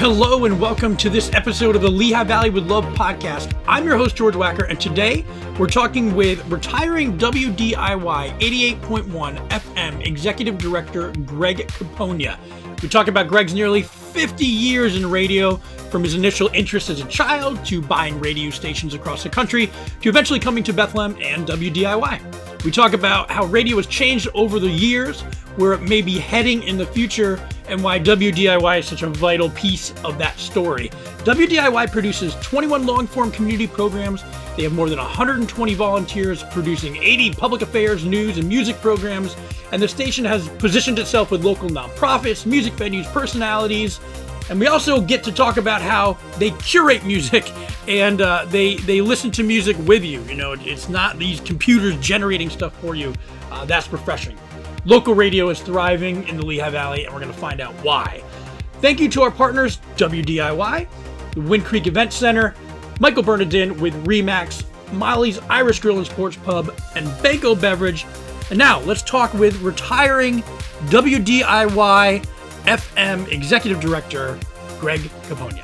Hello and welcome to this episode of the Lehigh Valley with Love podcast. I'm your host, George Wacker, and today we're talking with retiring wDIY 88.1 FM Executive Director Greg Capogna. We talk about Greg's nearly 50 years in radio, from his initial interest as a child to buying radio stations across the country to eventually coming to Bethlehem and wDIY. We talk about how radio has changed over the years, where it may be heading in the future, and why wDIY is such a vital piece of that story. wDIY produces 21 long-form community programs. They have more than 120 volunteers producing 80 public affairs, news, and music programs, and the station has positioned itself with local nonprofits, music venues, personalities, and we also get to talk about how they curate music and they listen to music with you. You know, it's not these computers generating stuff for you. That's refreshing. Local radio is thriving in the Lehigh Valley, and we're going to find out why. Thank you to our partners, wDIY, the Wind Creek Event Center, Michael Bernardin with Remax, Molly's Irish Grill and Sports Pub, and Banco Beverage. And now let's talk with retiring wDIY FM Executive Director Greg Capogna.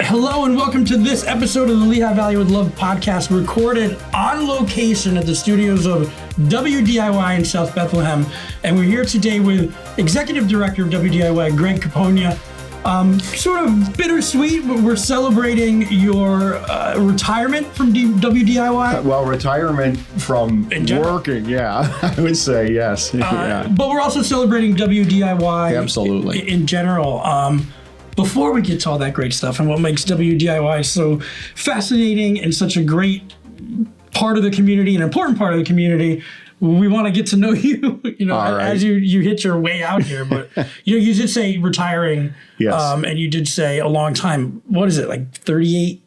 Hello and welcome to this episode of the Lehigh Valley with Love podcast, recorded on location at the studios of wDIY in South Bethlehem. And we're here today with Executive Director of wDIY, Greg Capogna. Sort of bittersweet, but we're celebrating your retirement from wDIY. Well, retirement from working, yeah, I would say yes. Yeah. But we're also celebrating wDIY Absolutely. in general. Before we get to all that great stuff and what makes wDIY so fascinating and such a great part of the community, an important part of the community, we want to get to know you, as you hit your way out here. But, you did say retiring, yes. And you did say a long time. What is it, like 38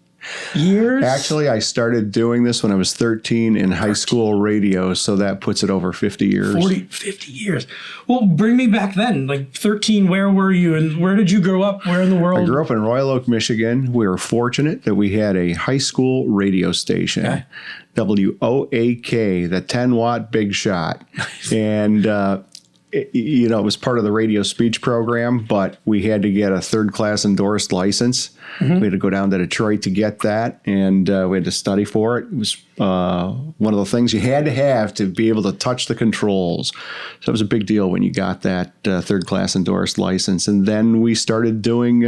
years? Actually, I started doing this when I was 13 in high school radio, so that puts it over 50 years. 50 years. Well, bring me back then, like 13, where were you and where did you grow up? Where in the world? I grew up in Royal Oak, Michigan. We were fortunate that we had a high school radio station. Okay. WOAK, the 10-watt big shot. And, it was part of the radio speech program, but we had to get a third-class endorsed license. Mm-hmm. We had to go down to Detroit to get that, and we had to study for it. It was one of the things you had to have to be able to touch the controls. So it was a big deal when you got that third-class endorsed license. And then we started doing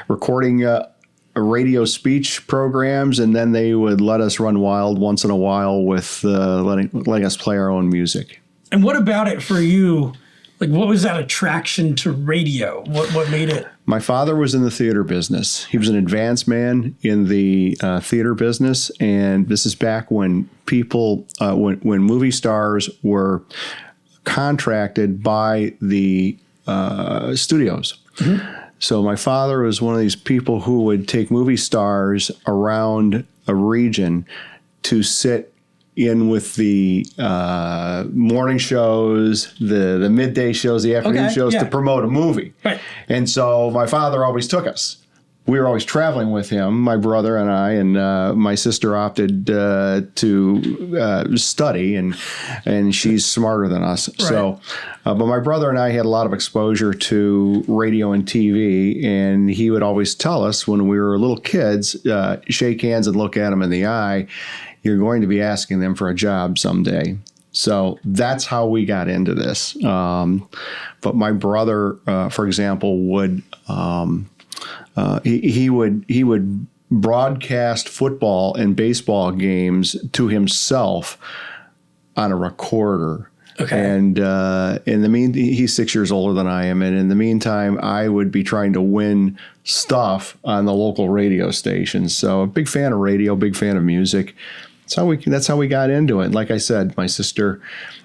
recording radio speech programs, and then they would let us run wild once in a while with letting us play our own music. And what about it for you? Like, what was that attraction to radio? What made it? My father was in the theater business. He was an advanced man in the theater business, and this is back when people, when movie stars were contracted by the studios. Mm-hmm. So my father was one of these people who would take movie stars around a region to sit in with the morning shows, the midday shows, the afternoon shows to promote a movie. Right. And so my father always took us. We were always traveling with him, my brother and I, and my sister opted to study, and she's smarter than us. Right. So, but my brother and I had a lot of exposure to radio and TV, and he would always tell us when we were little kids, shake hands and look at them in the eye. You're going to be asking them for a job someday. So that's how we got into this. But my brother, for example, would he would broadcast football and baseball games to himself on a recorder. Okay. And he's 6 years older than I am, and in the meantime, I would be trying to win stuff on the local radio stations. So, a big fan of radio, big fan of music. That's how we got into it. Like I said, my sister,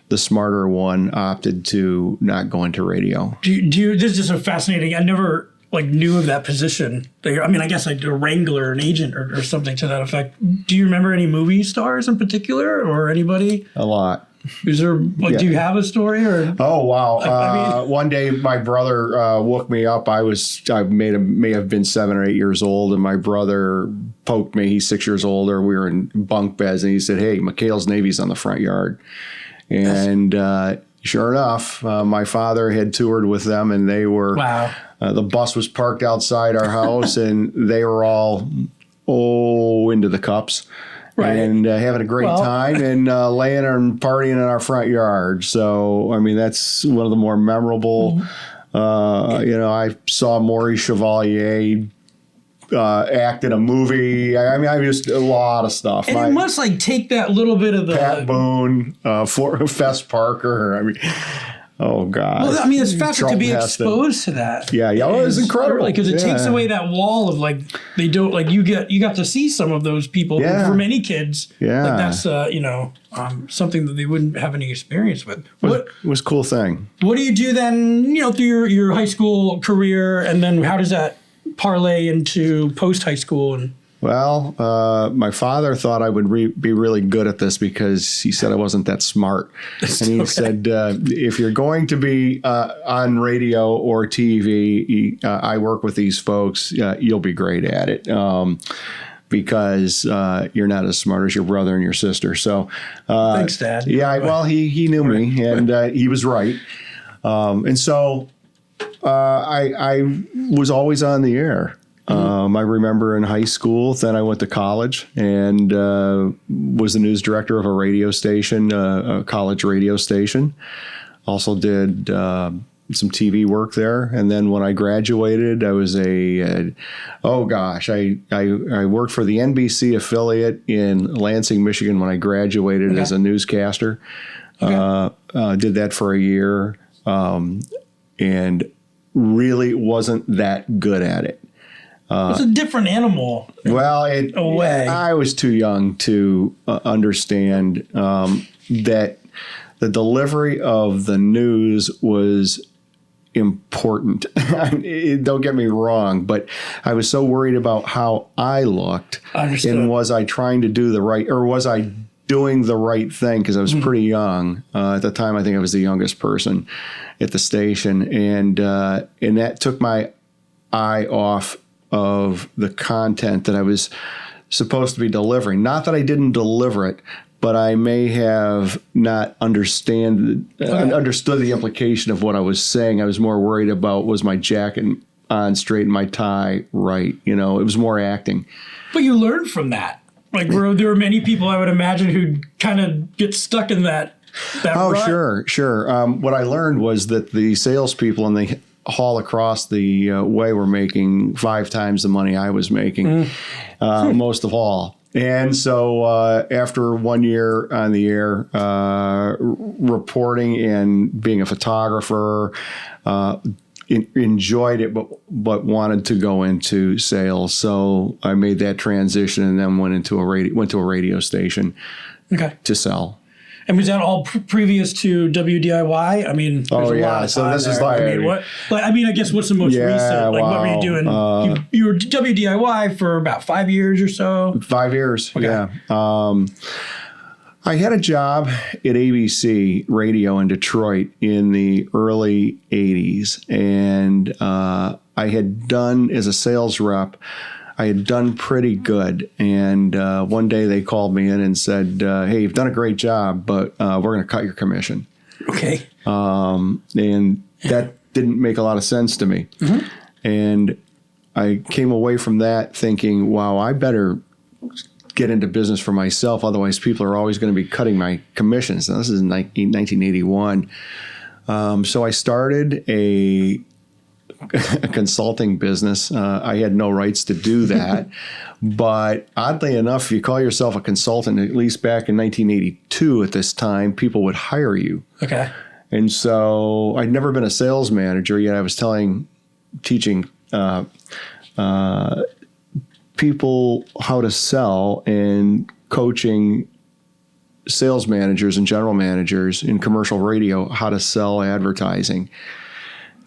the smarter one, opted to not go into radio. This is just a fascinating. I never knew of that position. I mean, I guess like a wrangler, an agent, or something to that effect. Do you remember any movie stars in particular, or anybody? A lot. Is there do you have a story or? Oh wow! One day my brother woke me up. I may have been 7 or 8 years old, and my brother poked me. He's 6 years older. We were in bunk beds, and he said, "Hey, McHale's Navy's on the front yard." And sure enough, my father had toured with them, and they were. Wow. The bus was parked outside our house, and they were all into the cups. Right. And having a great time and laying and partying in our front yard. So, I mean, that's one of the more memorable. I saw Maurice Chevalier act in a movie. I mean, I just a lot of stuff. And it must take that little bit of the Pat Boone, Fess Parker. I mean, oh God. Well, I mean, it's fascinating to be exposed to that. Yeah, it was incredible because it takes away that wall of they don't you got to see some of those people who, for many kids. Yeah, that's something that they wouldn't have any experience with. It was a cool thing. What do you do then? Through your high school career, and then how does that parlay into post high school? And well, my father thought I would be really good at this because he said I wasn't that smart. And he said, if you're going to be on radio or TV, I work with these folks, you'll be great at it because you're not as smart as your brother and your sister. So, thanks, Dad. Yeah, well, he knew me, and he was right. And so I was always on the air. I remember in high school, then I went to college and was the news director of a radio station, a college radio station. Also did some TV work there. And then when I graduated, I was I worked for the NBC affiliate in Lansing, Michigan when I graduated as a newscaster. Did that for a year and really wasn't that good at it. It's a different animal. Well, I was too young to understand that the delivery of the news was important. Don't get me wrong, but I was so worried about how I looked. And was I trying to do the right, or was I doing the right thing? Because I was pretty young. At the time, I think I was the youngest person at the station. And that took my eye off of the content that I was supposed to be delivering. Not that I didn't deliver it, but I may have not understood the implication of what I was saying. I was more worried about, was my jacket on straight and my tie right? It was more acting. But you learned from that. There are many people, I would imagine, who kind of get stuck in that rut. Sure. What I learned was that the salespeople in the hall across the way were making 5 times the money I was making, most of all. And so after 1 year on the air, reporting and being a photographer, enjoyed it, but wanted to go into sales. So I made that transition and then went to a radio station to sell. And was that all previous to wDIY? I mean, so this is what? I guess what's the most recent? What were you doing? You were wDIY for about 5 years or so. 5 years. Okay. Yeah. I had a job at ABC Radio in Detroit in the early 80s, and I had done as a sales rep. I had done pretty good. And one day they called me in and said, hey, you've done a great job, but we're going to cut your commission. Okay. And that didn't make a lot of sense to me. Mm-hmm. And I came away from that thinking, wow, I better get into business for myself. Otherwise, people are always going to be cutting my commissions. Now, this is in 1981. So I started a consulting business. I had no rights to do that. But oddly enough, if you call yourself a consultant, at least back in 1982 at this time, people would hire you. Okay. And so I'd never been a sales manager, yet I was teaching people how to sell and coaching sales managers and general managers in commercial radio how to sell advertising.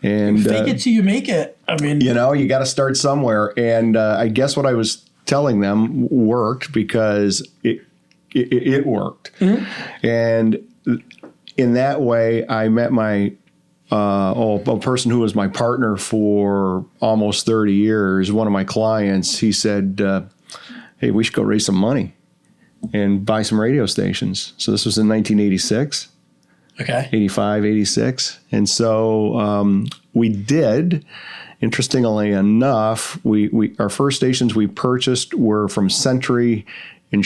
And fake it till you make it. I mean, you got to start somewhere. And I guess what I was telling them worked because it worked. Mm-hmm. And in that way, I met a person who was my partner for almost 30 years. One of my clients, he said, hey, we should go raise some money and buy some radio stations. So this was in 1986. Okay. 85, 86. And so we did. Interestingly enough, our first stations we purchased were from Century, the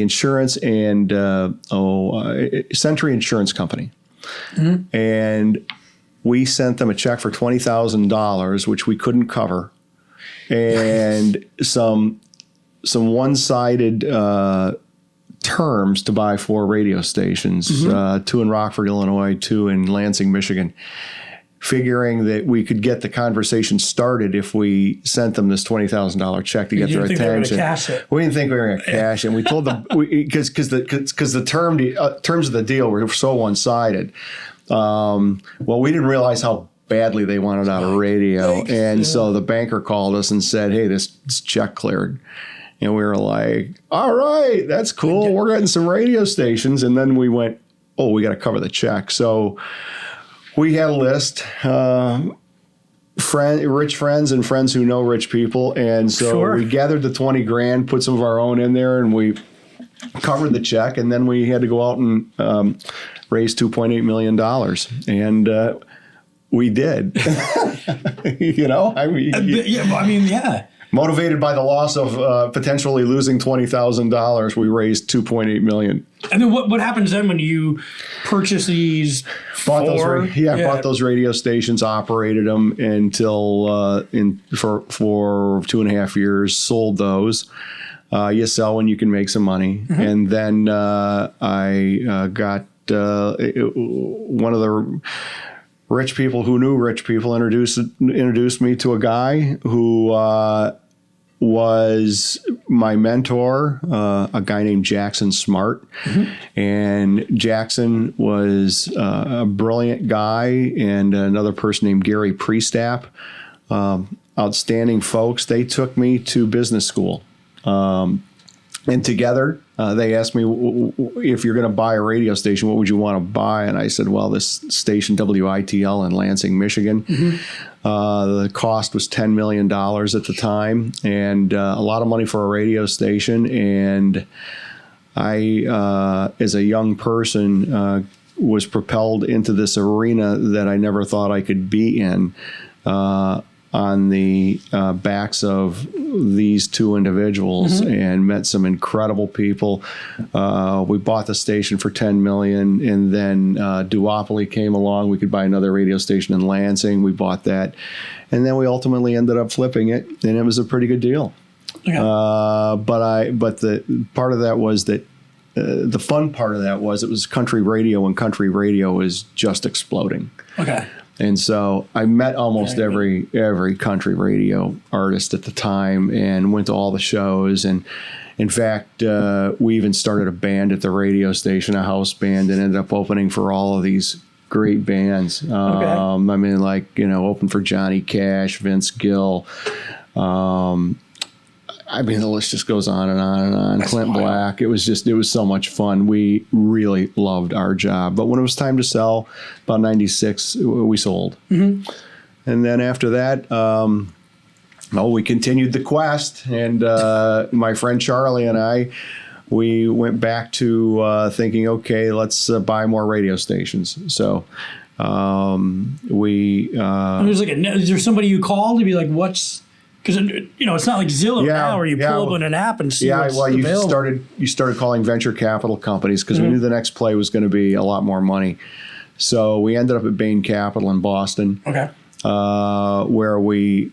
insurance and Century Insurance Company. Mm-hmm. And we sent them a check for $20,000, which we couldn't cover, and some one-sided terms to buy 4 radio stations, mm-hmm. 2 in Rockford, Illinois, 2 in Lansing, Michigan, figuring that we could get the conversation started if we sent them this $20,000 check to get their attention. We didn't think we were going to cash it. We told them because the terms of the deal were so one-sided. Well, we didn't realize how badly they wanted out of radio, so the banker called us and said, "Hey, this check cleared." And we were like, all right, that's cool. We're getting some radio stations. And then we went, oh, we got to cover the check. So we had a list, rich friends and friends who know rich people. And so we gathered the 20 grand, put some of our own in there, and we covered the check. And then we had to go out and raise $2.8 million. And we did. Yeah. Motivated by the loss of potentially losing $20,000, we raised $2.8 million. And then what happens then when you purchase these? Bought those radio stations, operated them until for 2.5 years. Sold those. You sell when you can make some money, mm-hmm. and then I got one of the rich people who knew rich people introduced me to a guy who was my mentor, a guy named Jackson Smart. Mm-hmm. And Jackson was a brilliant guy, and another person named Gary Priestap, outstanding folks. They took me to business school. And together, they asked me, if you're going to buy a radio station, what would you want to buy? And I said, well, this station, WITL in Lansing, Michigan. Mm-hmm. The cost was $10 million at the time, and a lot of money for a radio station. And I, as a young person, was propelled into this arena that I never thought I could be in. On the backs of these 2 individuals, mm-hmm. and met some incredible people. We bought the station for $10 million, and then duopoly came along. We could buy another radio station in Lansing. We bought that, and then we ultimately ended up flipping it, and it was a pretty good deal. Okay. But the part of that was that the fun part of that was it was country radio, and country radio is just exploding. Okay. And so I met almost every country radio artist at the time, and went to all the shows. And in fact, we even started a band at the radio station, a house band, and ended up opening for all of these great bands. Opened for Johnny Cash, Vince Gill. The list just goes on and on and on. That's Clint Black. It was so much fun. We really loved our job. But when it was time to sell, about 96, we sold. Mm-hmm. And then after that, we continued the quest. And my friend Charlie and I, we went back to thinking, okay, let's buy more radio stations. So is there somebody you called to be like, what's... Because it's not like Zillow now where you pull up on an app and see what's available. You started calling venture capital companies because mm-hmm. we knew the next play was going to be a lot more money. So we ended up at Bain Capital in Boston, where we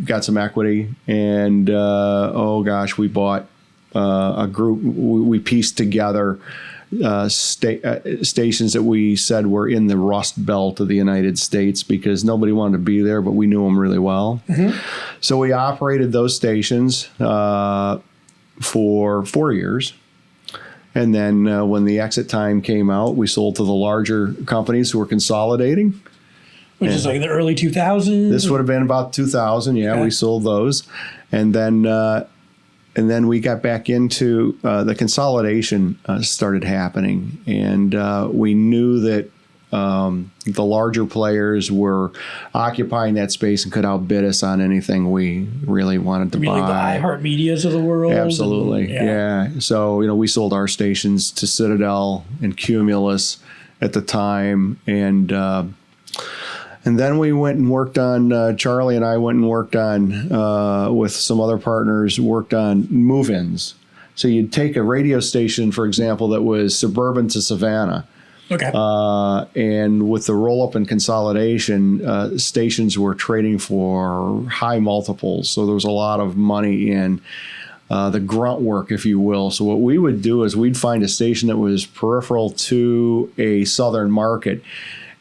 got some equity, and we bought a group. We pieced together stations that we said were in the Rust Belt of the United States because nobody wanted to be there, but we knew them really well. Mm-hmm. So we operated those stations for 4 years. And then when the exit time came out, we sold to the larger companies who were consolidating. Which is like the early 2000s? This would have been about 2000. Yeah, we sold those. And then we got back into the consolidation started happening, and we knew that the larger players were occupying that space and could outbid us on anything we really wanted to buy. Like the iHeartMedias of the world? Absolutely, yeah. So, we sold our stations to Citadel and Cumulus at the time, and then we went and worked on, Charlie and I went and worked on, with some other partners, worked on move-ins. So you'd take a radio station, for example, that was suburban to Savannah. Okay. And with the roll-up and consolidation, stations were trading for high multiples. So there was a lot of money in the grunt work, if you will. So what we would do is we'd find a station that was peripheral to a southern market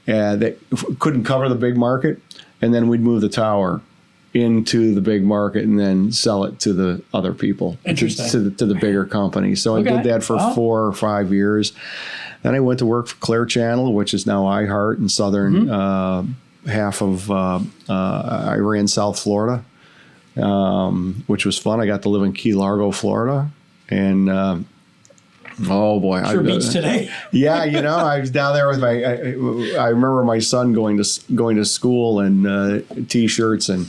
that couldn't cover the big market, and then we'd move the tower into the big market and then sell it to the other people, to the bigger companies. So I did that for 4 or 5 years. Then I went to work for Clear Channel, which is now iHeart in southern half of, I ran South Florida, which was fun. I got to live in Key Largo, Florida. And oh boy, sure beats today. Yeah, I was down there with I remember my son going to school in t-shirts and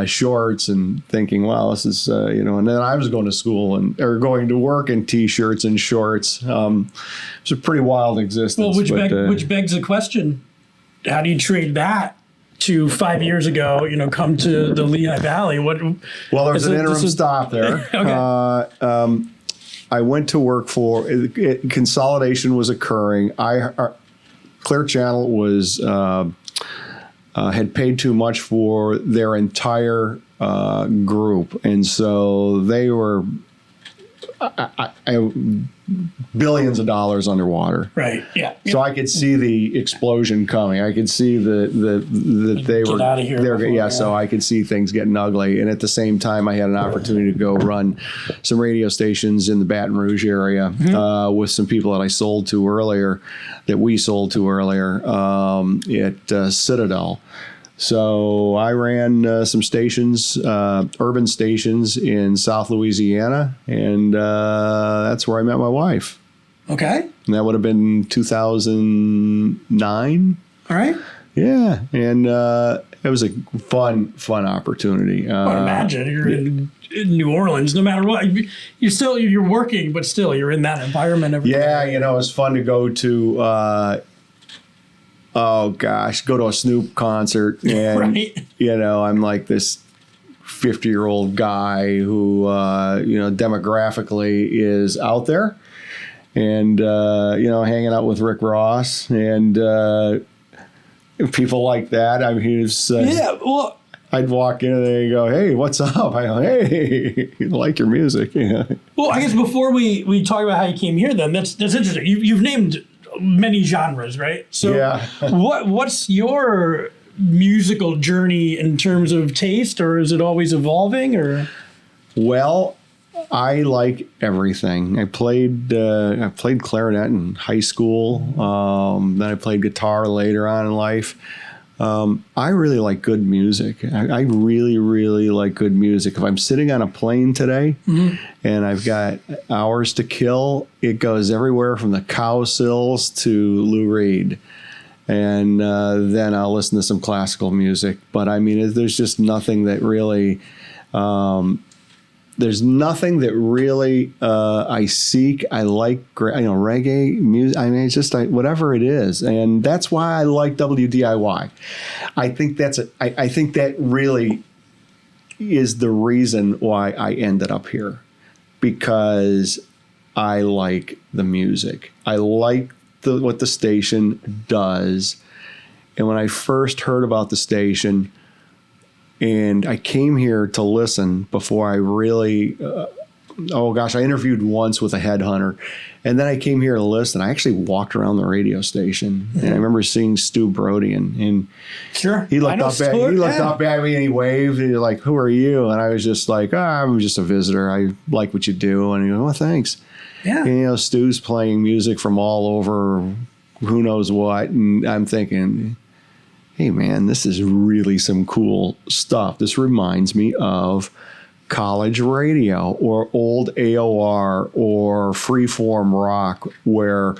shorts and thinking, wow, this is and then I was going to school or going to work in t-shirts and shorts. It's a pretty wild existence. Well, which begs the question: how do you trade that to 5 years ago? Come to the Lehigh Valley. Well, there was an interim stop there. Okay. I went to work for consolidation was occurring. Clear Channel was had paid too much for their entire group, and so they were billions of dollars underwater. Right. Yeah. So I could see the explosion coming. I could see that they were out of here. So I could see things getting ugly. And at the same time, I had an opportunity to go run some radio stations in the Baton Rouge area with some people that we sold to earlier at Citadel. So I ran some stations, urban stations in South Louisiana, and that's where I met my wife. Okay. And that would have been 2009. All right. Yeah, and it was a fun opportunity. I imagine you're in New Orleans, no matter what. You're working, but still you're in that environment every day. Yeah, it was fun to go to. Go to a Snoop concert, and I'm like this 50-year-old guy who demographically is out there, and hanging out with Rick Ross and people like that. I mean, I'd walk in there and go, "Hey, what's up?" I go, "Hey, I like your music." Yeah. Well, I guess before we talk about how you came here, then that's interesting. You've named many genres, right? So what's your musical journey in terms of taste, or is it always evolving? Or well, I like everything. I played clarinet in high school. Then I played guitar later on in life. I really like good music. I really, really like good music. If I'm sitting on a plane today and I've got hours to kill, it goes everywhere from the Cow Sills to Lou Reed. And then I'll listen to some classical music. But I mean, there's just nothing that really... There's nothing that really I seek. I like reggae music. I mean, it's just whatever it is, and that's why I like wDIY. I think I think that really is the reason why I ended up here, because I like the music. I like what the station does, and when I first heard about the station. And I came here to listen before I really, I interviewed once with a headhunter. And then I came here to listen. I actually walked around the radio station. And I remember seeing Stu Brody. And sure, he looked up at me and he waved. And he's like, "Who are you?" And I was just like, "I'm just a visitor. I like what you do." And he goes, "Well, thanks." Yeah. And, Stu's playing music from all over who knows what. And I'm thinking... hey, man, this is really some cool stuff. This reminds me of college radio or old AOR or freeform rock, where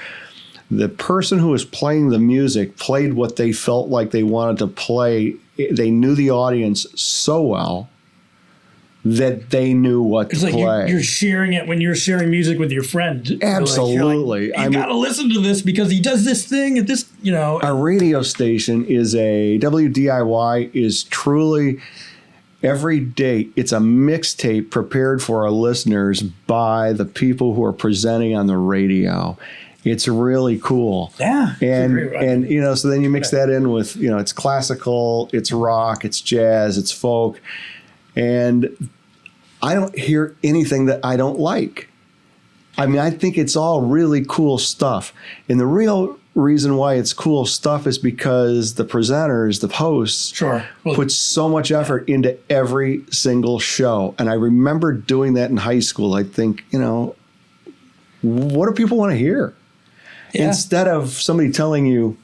The person who was playing the music played what they felt like they wanted to play. They knew the audience so well that they knew what to play. Like you're sharing it when you're sharing music with your friend. Absolutely. You got to listen to this because he does this thing at this, A radio station is wDIY is truly every day. It's a mixtape prepared for our listeners by the people who are presenting on the radio. It's really cool. Yeah. And so then you mix that in with, it's classical, it's rock, it's jazz, it's folk. And I don't hear anything that I don't like. I mean, I think it's all really cool stuff. And the real reason why it's cool stuff is because the presenters, the hosts, put so much effort into every single show. And I remember doing that in high school. I think, what do people want to hear? Yeah. Instead of somebody telling you,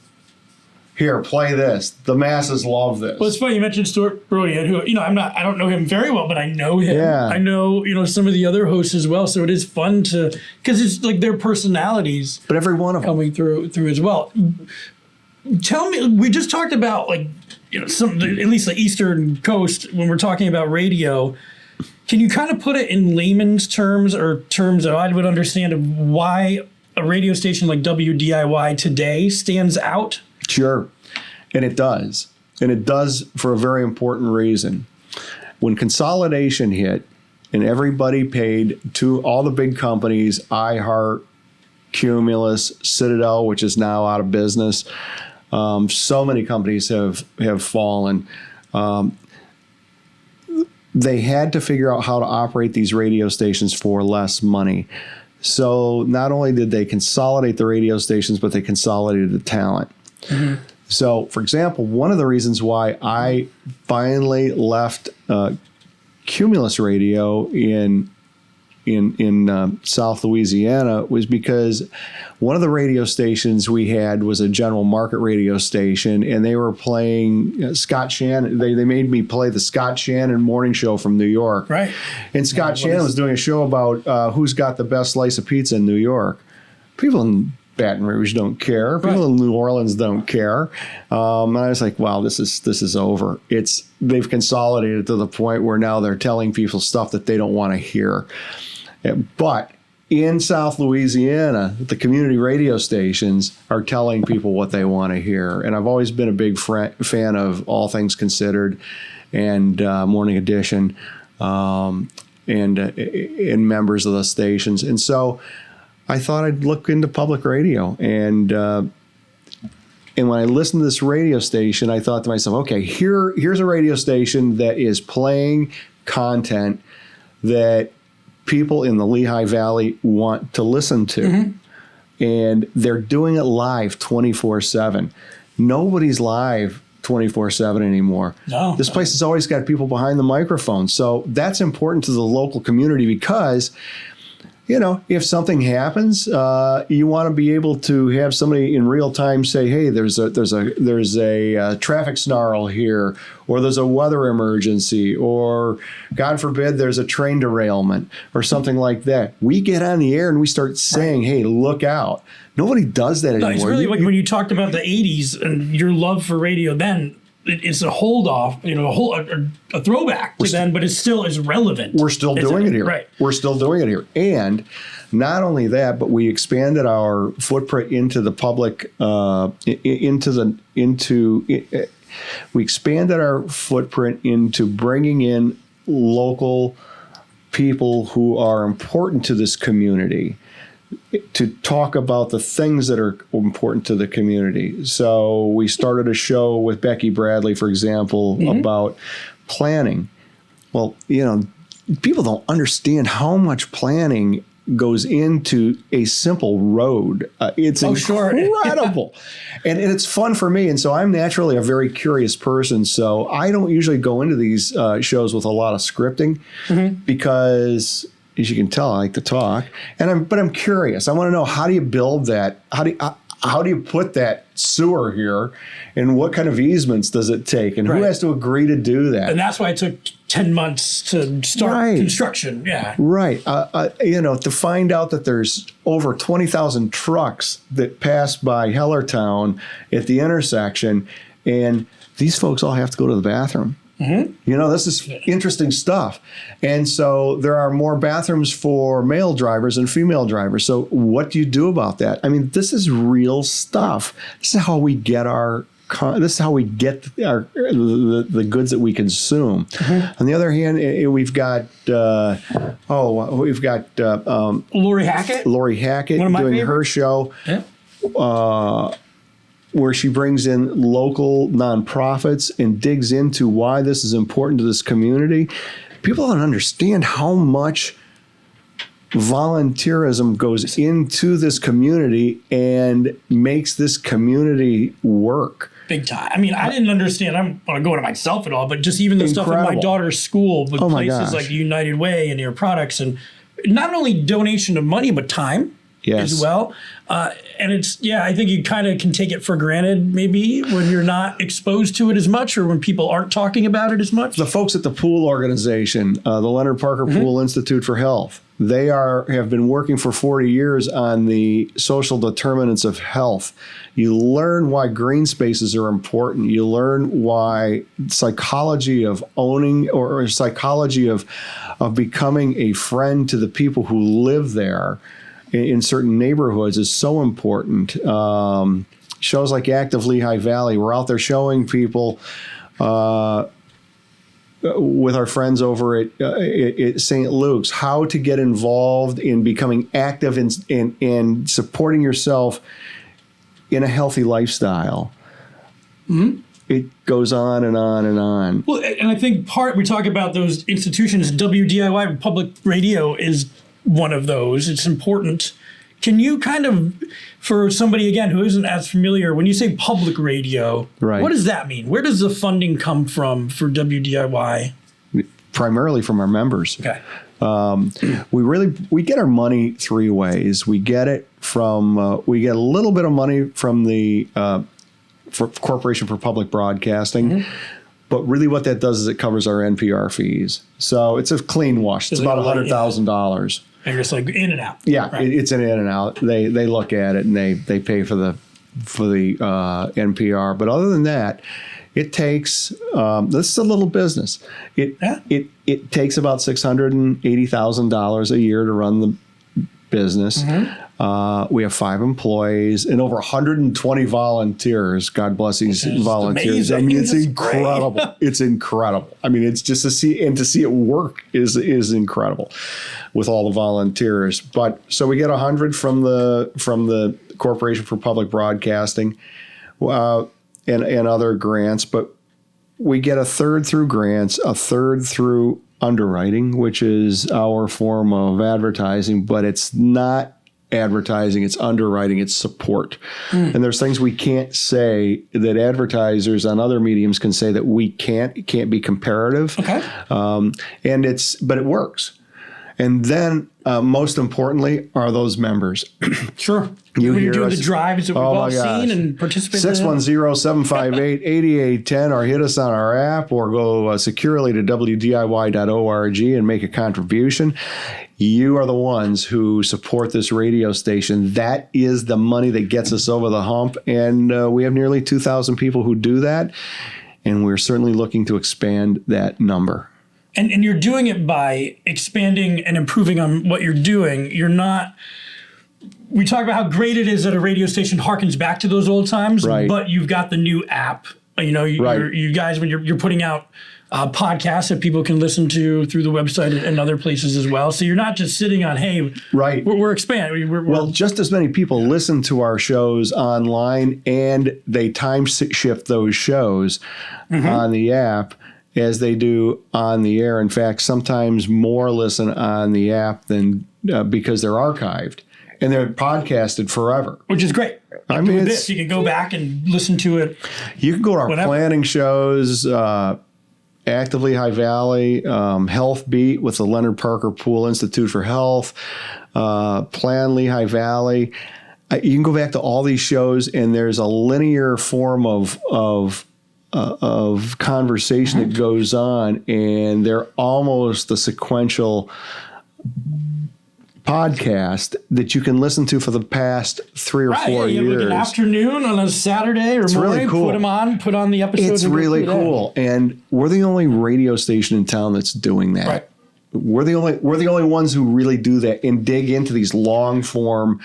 here, play this. The masses love this. Well, it's funny you mentioned Stuart Brody, who I don't know him very well, but I know him. Yeah. I know some of the other hosts as well. So it is fun because it's like their personalities. But every one of them coming through as well. Tell me, we just talked about some at least the Eastern Coast when we're talking about radio. Can you kind of put it in layman's terms or terms that I would understand of why a radio station like wDIY today stands out? Sure. And it does. And it does for a very important reason. When consolidation hit and everybody paid to all the big companies, iHeart, Cumulus, Citadel, which is now out of business, so many companies have fallen. They had to figure out how to operate these radio stations for less money. So not only did they consolidate the radio stations, but they consolidated the talent. Mm-hmm. So, for example, one of the reasons why I finally left Cumulus Radio in South Louisiana was because one of the radio stations we had was a general market radio station, and they were playing Scott Shannon. They made me play the Scott Shannon morning show from New York. Right. And Scott Shannon was doing a show about who's got the best slice of pizza in New York. People in Baton Rouge don't care. People in New Orleans don't care. And I was like, wow, this is over. They've consolidated to the point where now they're telling people stuff that they don't want to hear. But in South Louisiana, the community radio stations are telling people what they want to hear. And I've always been a big fan of All Things Considered and Morning Edition and members of the stations. And so I thought I'd look into public radio. And when I listened to this radio station, I thought to myself, okay, here's a radio station that is playing content that people in the Lehigh Valley want to listen to. Mm-hmm. And they're doing it live 24/7. Nobody's live 24/7 anymore. No. This place has always got people behind the microphone. So that's important to the local community because, if something happens, you want to be able to have somebody in real time say, "Hey, there's a traffic snarl here, or there's a weather emergency, or God forbid, there's a train derailment, or something like that." We get on the air and we start saying, "Hey, look out!" Nobody does that anymore. It's really like when you talked about the '80s and your love for radio then. It's a hold off, a throwback to then, but it still is relevant. We're still doing it here. Right. We're still doing it here. And not only that, but we expanded our footprint into the public, we expanded our footprint into bringing in local people who are important to this community to talk about the things that are important to the community. So we started a show with Becky Bradley, for example, mm-hmm. about planning. Well, people don't understand how much planning goes into a simple road. It's incredible. And it's fun for me. And so I'm naturally a very curious person. So I don't usually go into these shows with a lot of scripting mm-hmm. because, as you can tell, I like to talk, but I'm curious. I want to know, how do you build that? How do you put that sewer here, and what kind of easements does it take, and who has to agree to do that? And that's why it took 10 months to start construction. Yeah. Right. To find out that there's over 20,000 trucks that pass by Hellertown at the intersection, and these folks all have to go to the bathroom. This is interesting stuff. And so there are more bathrooms for male drivers and female drivers. So what do you do about that? I mean, this is real stuff. This is how we get the goods that we consume. On the other hand, we've got Lori Hackett. Lori Hackett doing her show. Yeah. Where she brings in local nonprofits and digs into why this is important to this community. People don't understand how much volunteerism goes into this community and makes this community work. Big time. I mean, I didn't understand. I don't want to go into myself at all, but just even the stuff in my daughter's school with places like United Way and Air Products, and not only donation of money, but time. Yes. As well. And I think you kind of can take it for granted maybe when you're not exposed to it as much or when people aren't talking about it as much. The folks at the Pool Organization, the Leonard Parker Pool Institute for Health, they have been working for 40 years on the social determinants of health. You learn why green spaces are important. You learn why psychology of owning or psychology of becoming a friend to the people who live there in certain neighborhoods is so important. Shows like Active Lehigh Valley, we're out there showing people with our friends over at St. Luke's how to get involved in becoming active and supporting yourself in a healthy lifestyle. It goes on and on and on. Well, and I think we talk about those institutions, wDIY, public radio is one of those. It's important. Can you kind of, for somebody, again, who isn't as familiar, when you say public radio, what does that mean? Where does the funding come from for wDIY? Primarily from our members. Okay. We get our money three ways. We get it from, we get a little bit of money from the Corporation for Public Broadcasting. But really what that does is it covers our NPR fees. So it's a clean wash. It's about $100,000. And it's like in and out. Yeah, right. It's an in and out. They look at it and they pay for the NPR. But other than that, it takes this is a little business. It takes about $680,000 a year to run the business. We have 5 employees and over 120 volunteers. God bless these volunteers. Amazing. I mean, it's incredible. It's incredible. I mean, it's just to see it work is incredible with all the volunteers. But so we get 100 from the Corporation for Public Broadcasting and other grants, but we get 1/3 through grants, 1/3 through underwriting, which is our form of advertising, but it's not advertising, it's underwriting, it's support. And there's things we can't say that advertisers on other mediums can say that we can't. It can't be comparative. Okay. But it works. And then most importantly are those members. Sure. You're doing the drives that we've all seen and participated in. 610-758-8810 or hit us on our app or go securely to wdiy.org and make a contribution. You are the ones who support this radio station. That is the money that gets us over the hump. And we have nearly 2,000 people who do that. And we're certainly looking to expand that number. And you're doing it by expanding and improving on what you're doing. You're not. We talk about how great it is that a radio station harkens back to those old times, but you've got the new app. You guys, when you're putting out podcasts that people can listen to through the website and other places as well. So you're not just sitting on, hey, we're expanding. Well, just as many people listen to our shows online and they time shift those shows on the app as they do on the air. In fact, sometimes more listen on the app than because they're archived and they're podcasted forever. Which is great. I mean, you can go back and listen to it. You can go to our planning shows, Active Lehigh Valley, Health Beat with the Leonard Parker Pool Institute for Health, Plan Lehigh Valley. You can go back to all these shows and there's a linear form of of conversation that goes on, and they're almost the sequential podcast that you can listen to for the past 3 or 4 years. years. Like an afternoon on a Saturday or morning, really cool. Put on the episode. It's really cool, and we're the only radio station in town that's doing that. Right. We're the only ones who really do that and dig into these long form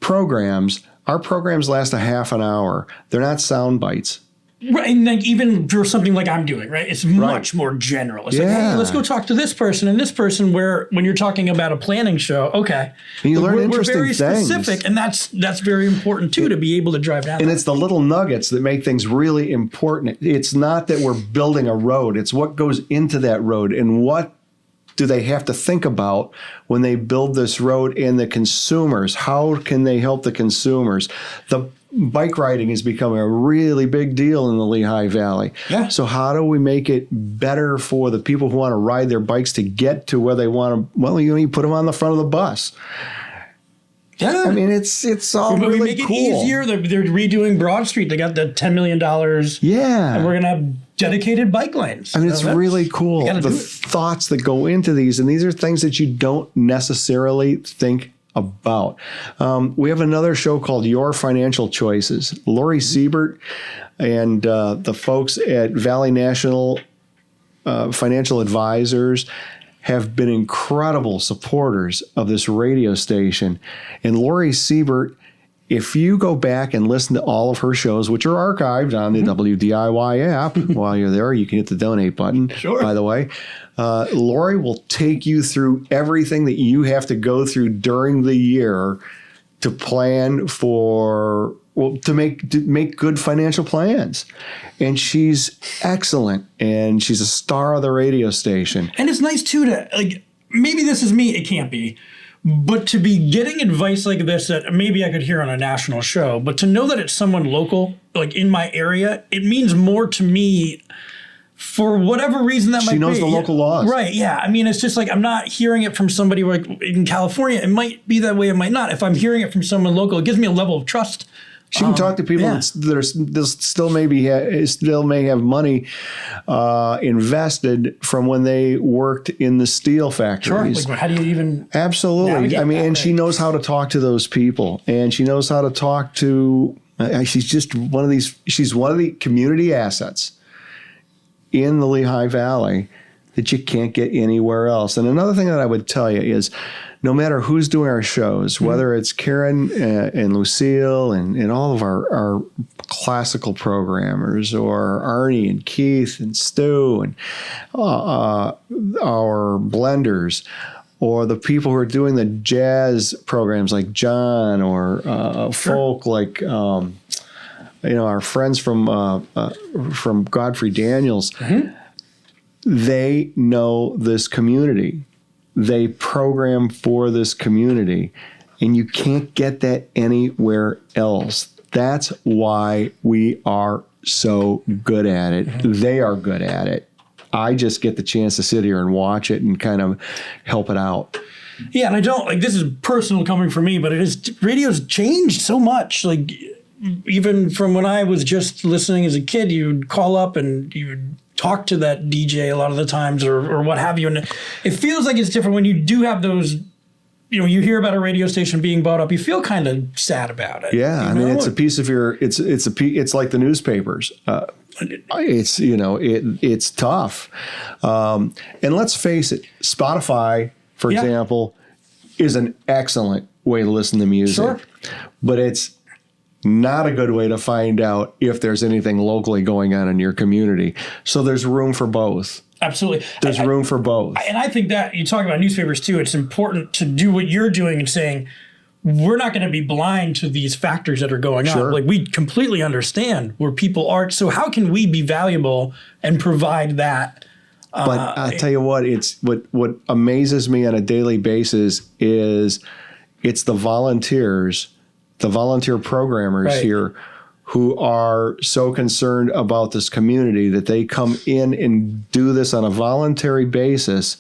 programs. Our programs last a half an hour. They're not sound bites. Right, and like even for something like I'm doing, right? It's much more general. It's like, hey, let's go talk to this person and this person. Where when you're talking about a planning show, okay, and you learn interesting we're very things. Specific, and that's very important too to be able to drive down. And it's the little nuggets that make things really important. It's not that we're building a road; it's what goes into that road and what do they have to think about when they build this road, and the consumers. How can they help the consumers? The bike riding is becoming a really big deal in the Lehigh Valley. Yeah. So how do we make it better for the people who want to ride their bikes to get to where they want to? Well, you put them on the front of the bus. Yeah. I mean, it's all really we make it easier. They're redoing Broad Street. They got the $10 million. Yeah. And we're going to have dedicated bike lanes. I mean, it's really cool. The thoughts that go into these, and these are things that you don't necessarily think about. We have another show called Your Financial Choices. Lori Siebert and the folks at Valley National Financial Advisors have been incredible supporters of this radio station. And Lori Siebert, if you go back and listen to all of her shows, which are archived on the wDIY app, while you're there, you can hit the donate button, by the way. Lori will take you through everything that you have to go through during the year to plan for, to make good financial plans. And she's excellent, and she's a star of the radio station. And it's nice too to, like, maybe this is me, it can't be, but to be getting advice like this that maybe I could hear on a national show, but to know that it's someone local, like in my area, it means more to me for whatever reason that might be. She knows the local laws. Right, yeah. I mean, it's just like I'm not hearing it from somebody like in California. It might be that way, it might not. If I'm hearing it from someone local, it gives me a level of trust. She can talk to people that still may have money invested from when they worked in the steel factories. Sure. Like, how do you even? Absolutely. I mean, and she knows how to talk to those people, and she knows how to talk to. She's just one of these. She's one of the community assets in the Lehigh Valley that you can't get anywhere else. And another thing that I would tell you is, no matter who's doing our shows, whether it's Karen and Lucille and all of our classical programmers, or Arnie and Keith and Stu and our blenders, or the people who are doing the jazz programs like John, or folk like our friends from Godfrey Daniels, they know this community. They program for this community, and you can't get that anywhere else. That's why we are so good at it. They are good at it. I just get the chance to sit here and watch it and kind of help it out. Yeah, and I don't, like, this is personal coming from me, but radio's changed so much. Like, even from when I was just listening as a kid, you'd call up and you'd talk to that DJ a lot of the times, or what have you. And it feels like it's different when you do have those, you hear about a radio station being bought up, you feel kind of sad about it. Yeah. I mean, it's a piece of your, it's like the newspapers. It's tough. And let's face it, Spotify, for example, is an excellent way to listen to music. Sure. But it's not a good way to find out if there's anything locally going on in your community. So there's room for both. Absolutely. There's room for both. And I think that you talk about newspapers too, it's important to do what you're doing and saying, we're not going to be blind to these factors that are going on. Like, we completely understand where people are. So how can we be valuable and provide that? But I tell you what, it's what amazes me on a daily basis is it's the volunteers, the volunteer programmers here who are so concerned about this community that they come in and do this on a voluntary basis,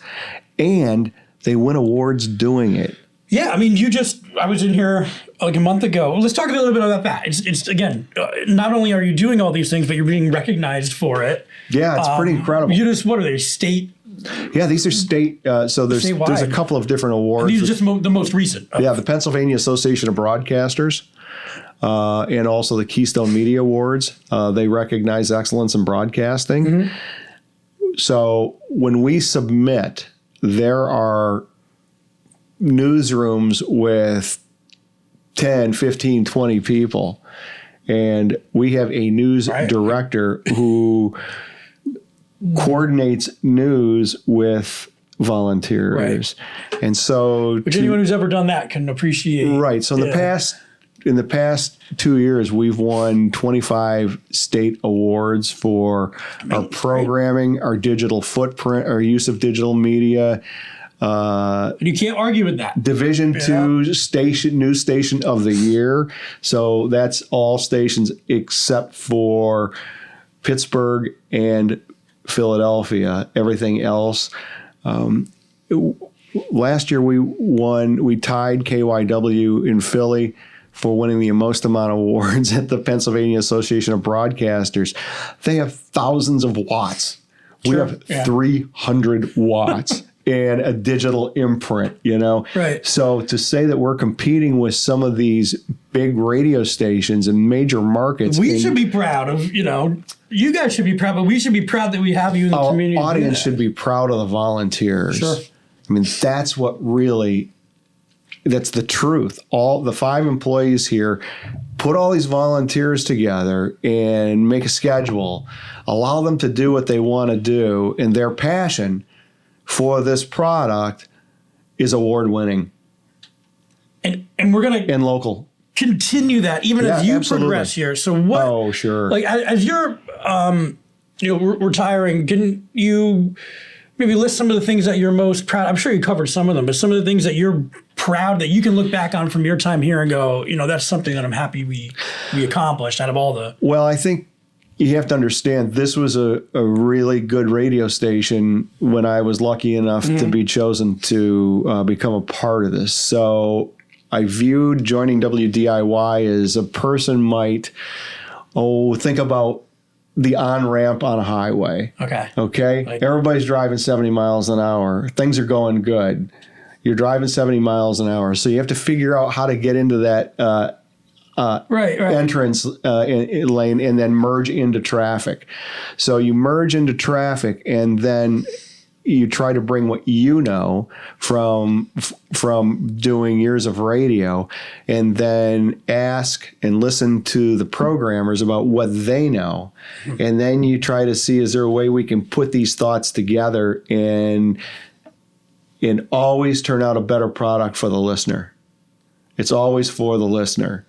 and they win awards doing it. Yeah, I mean, you just I was in here like a month ago. Well, let's talk a little bit about that. It's again, not only are you doing all these things, but you're being recognized for it. Yeah, it's pretty incredible. What are they, state? Yeah, these are state. So there's a couple of different awards. These are just the most recent. Yeah, the Pennsylvania Association of Broadcasters, and also the Keystone Media Awards. They recognize excellence in broadcasting. Mm-hmm. So when we submit, there are newsrooms with 10, 15, 20 people. And we have a news director who coordinates news with volunteers. Right. And so anyone who's ever done that can appreciate. Right. So in the past 2 years, we've won 25 state awards for our programming, our digital footprint, our use of digital media. And you can't argue with that. Division 2 news station of the year. So that's all stations except for Pittsburgh and Philadelphia. Everything else. Last year we tied KYW in Philly for winning the most amount of awards at the Pennsylvania Association of Broadcasters. They have thousands of watts. Sure. We have 300 watts. And a digital imprint, Right. So to say that we're competing with some of these big radio stations in major markets. We should be proud of, you guys should be proud, but we should be proud that we have you in the community. Our audience should be proud of the volunteers. Sure. I mean, that's the truth. All the 5 employees here put all these volunteers together and make a schedule, allow them to do what they want to do, and their passion for this product is award-winning. And we're going to... And local. Continue that even as you progress here. So what... Oh, sure. Like, as you're, retiring, can you maybe list some of the things that you're most proud... I'm sure you covered some of them, but some of the things that you're proud that you can look back on from your time here and go, that's something that I'm happy we accomplished out of all the... Well, I think you have to understand, this was a really good radio station when I was lucky enough to be chosen to become a part of this. So I viewed joining wDIY as a person might, think about the on-ramp on a highway. Okay? Like, everybody's driving 70 miles an hour. Things are going good. You're driving 70 miles an hour. So you have to figure out how to get into that entrance lane and then merge into traffic. So you merge into traffic and then you try to bring what you know from doing years of radio and then ask and listen to the programmers about what they know. And then you try to see, is there a way we can put these thoughts together and always turn out a better product for the listener. It's always for the listener.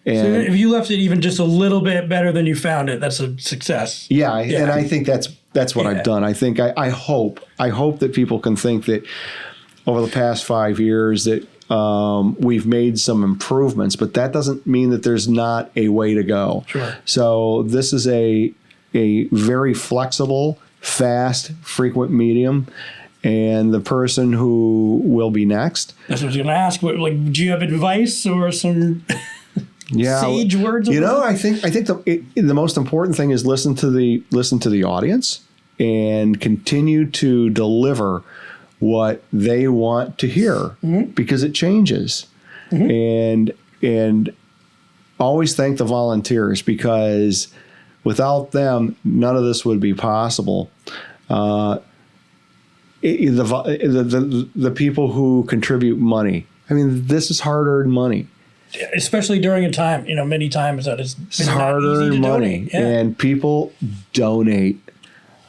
And so if you left it even just a little bit better than you found it, that's a success. Yeah. And I think that's what I've done. I think I hope that people can think that over the past 5 years that we've made some improvements, but that doesn't mean that there's not a way to go. Sure. So this is a very flexible, fast, frequent medium. And the person who will be next. That's what I was going to ask. Do you have advice or some... sage words? I think the most important thing is listen to the audience and continue to deliver what they want to hear because it changes. And always thank the volunteers because without them, none of this would be possible. The people who contribute money. I mean, this is hard-earned money. Especially during a time, many times that it's hard-earned money. Yeah. And people donate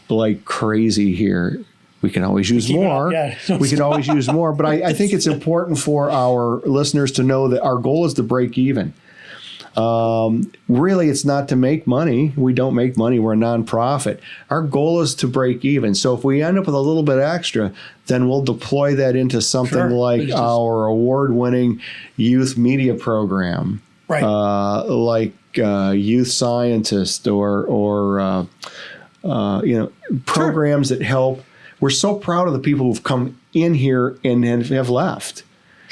like crazy here. We can always use more. We can always use more. But I think it's important for our listeners to know that our goal is to break even. Really, it's not to make money. We don't make money. We're a nonprofit. Our goal is to break even. So if we end up with a little bit extra, then we'll deploy that into something like our award-winning youth media program, like Youth Scientist or programs that help. We're so proud of the people who've come in here and have left.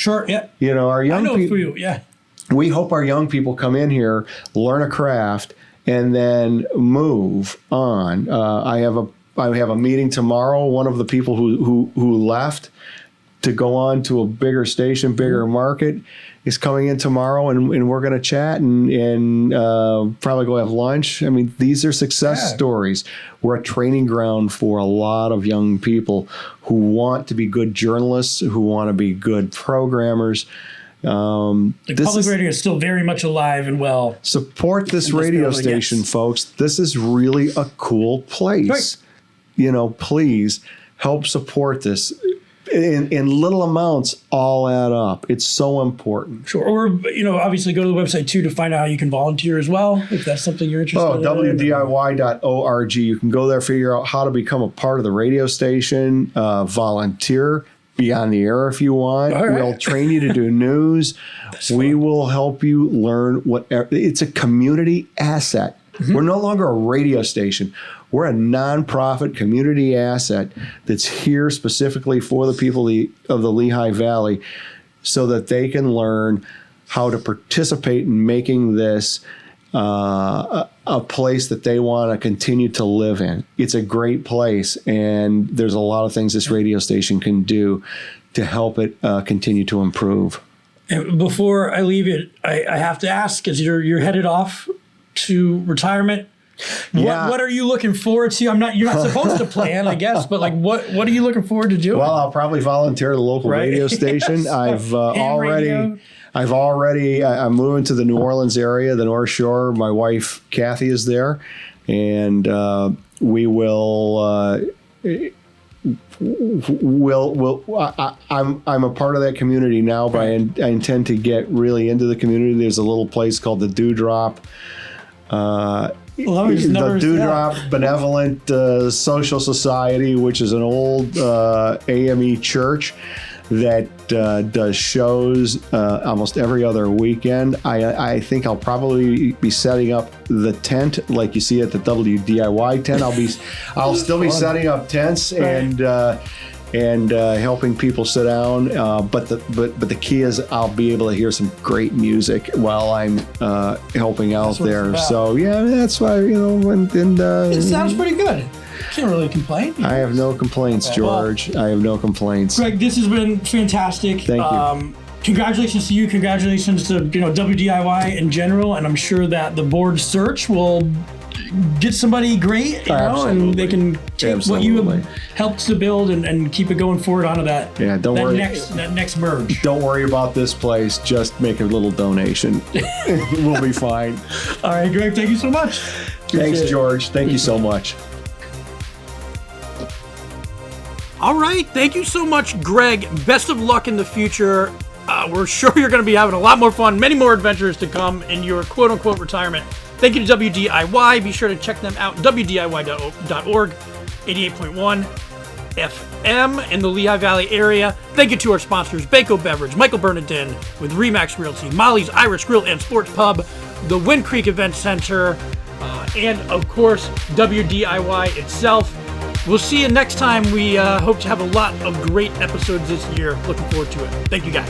Sure, yeah. You know, our young people. Yeah. We hope our young people come in here, learn a craft, and then move on. I have a meeting tomorrow. One of the people who left to go on to a bigger station, bigger market, is coming in tomorrow, and we're going to chat and probably go have lunch. I mean, these are success stories. We're a training ground for a lot of young people who want to be good journalists, who want to be good programmers. Public radio is still very much alive and well. Support this radio station, folks. This is really a cool place. Right. You know, please help support this. In little amounts, all add up. It's so important. Sure. Or, you know, obviously go to the website, too, to find out how you can volunteer as well, if that's something you're interested in. wDIY.org. You can go there, figure out how to become a part of the radio station, volunteer, be on the air if you want. Right. We'll train you to do news. We will help you learn whatever. It's a community asset. Mm-hmm. We're no longer a radio station. We're a nonprofit community asset that's here specifically for the people of the Lehigh Valley so that they can learn how to participate in making this a place that they want to continue to live in. It's a great place, and there's a lot of things this radio station can do to help it continue to improve. And before I leave it, I have to ask, as you're headed off to retirement, what are you looking forward to? You're not supposed to plan, I guess, but like what are you looking forward to doing? Well, I'll probably volunteer at a local radio station. Yes. I'm moving to the New Orleans area, the North Shore. My wife Kathy is there, and we will. I'm a part of that community now, but I intend to get really into the community. There's a little place called the Dewdrop. The Dewdrop Benevolent Social Society, which is an old AME church that does shows almost every other weekend. I think I'll probably be setting up the tent like you see at the wDIY tent. I'll still be setting up tents and helping people sit down. But the key is I'll be able to hear some great music while I'm helping out there. So yeah, that's why, you know. It sounds pretty good. Can't really complain. I have no complaints, George. Well, I have no complaints. Greg, this has been fantastic. Thank you. Congratulations to you. Congratulations to wDIY in general, and I'm sure that the board search will get somebody great, and they can take what you have helped to build and keep it going forward onto that. Yeah, don't worry. That next merge. Don't worry about this place. Just make a little donation. We'll be fine. All right, Greg. Thank you so much. Thanks, George. Thank you so much. All right. Thank you so much, Greg. Best of luck in the future. We're sure you're going to be having a lot more fun, many more adventures to come in your quote-unquote retirement. Thank you to wDIY. Be sure to check them out, wDIY.org, 88.1 FM in the Lehigh Valley area. Thank you to our sponsors, Baco Beverage, Michael Bernardin with Remax Realty, Molly's Irish Grill and Sports Pub, the Wind Creek Event Center, and, of course, wDIY itself. We'll see you next time. We hope to have a lot of great episodes this year. Looking forward to it. Thank you, guys.